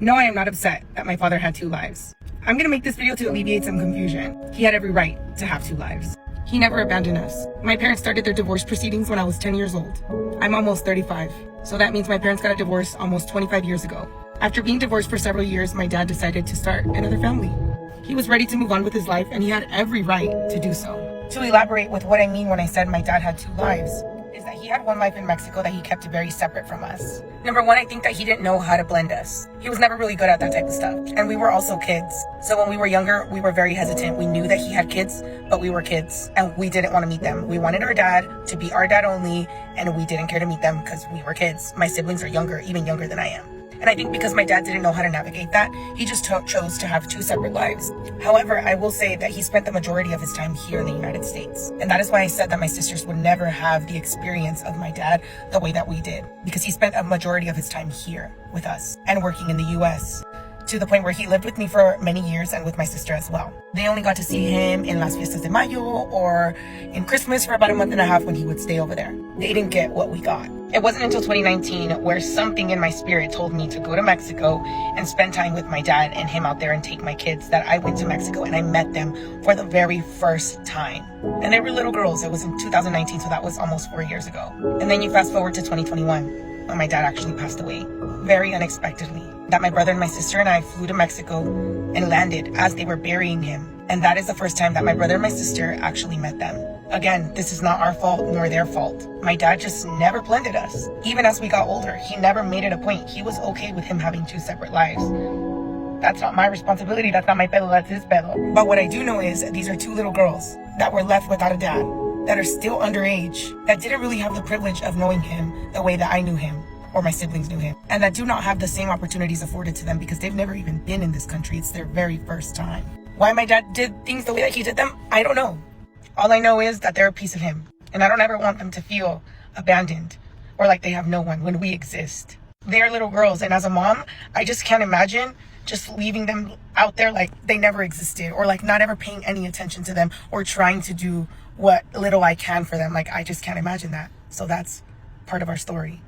No, I am not upset that my father had 2 lives. I'm gonna make this video to alleviate some confusion. He had every right to have 2 lives. He never abandoned us. My parents started their divorce proceedings when I was 10 years old. I'm almost 35, so that means my parents got a divorce almost 25 years ago. After being divorced for several years, my dad decided to start another family. He was ready to move on with his life, and he had every right to do so. To elaborate with what I mean when I said my dad had 2 lives, is that he had one life in Mexico that he kept very separate from us. Number one, I think that he didn't know how to blend us. He was never really good at that type of stuff. And we were also kids. So when we were younger, we were very hesitant. We knew that he had kids, but we were kids and we didn't want to meet them. We wanted our dad to be our dad only, and we didn't care to meet them because we were kids. My siblings are younger, even younger than I am. And I think because my dad didn't know how to navigate that, he just chose to have 2 separate lives. However, I will say that he spent the majority of his time here in the United States. And that is why I said that my sisters would never have the experience of my dad the way that we did. Because he spent a majority of his time here with us and working in the US, to the point where he lived with me for many years and with my sister as well. They only got to see him in Las Fiestas de Mayo or in Christmas for about a month and a half when he would stay over there. They didn't get what we got. It wasn't until 2019 where something in my spirit told me to go to Mexico and spend time with my dad and him out there and take my kids, that I went to Mexico and I met them for the very first time. And they were little girls. It was in 2019, so that was almost 4 years ago. And then you fast forward to 2021 when my dad actually passed away, very unexpectedly. That my brother and my sister and I flew to Mexico and landed as they were burying him. And that is the first time that my brother and my sister actually met them. Again, this is not our fault nor their fault. My dad just never blended us. Even as we got older, he never made it a point. He was okay with him having 2 separate lives. That's not my responsibility. That's not my pedo. That's his pedo. But what I do know is these are 2 little girls that were left without a dad, that are still underage, that didn't really have the privilege of knowing him the way that I knew him, or my siblings knew him, and that do not have the same opportunities afforded to them because they've never even been in this country. It's their very first time. Why my dad did things the way that he did them, I don't know. All I know is that they're a piece of him, and I don't ever want them to feel abandoned or like they have no one when we exist. They're little girls, and as a mom, I just can't imagine just leaving them out there like they never existed, or like not ever paying any attention to them or trying to do what little I can for them. Like, I just can't imagine that. So that's part of our story.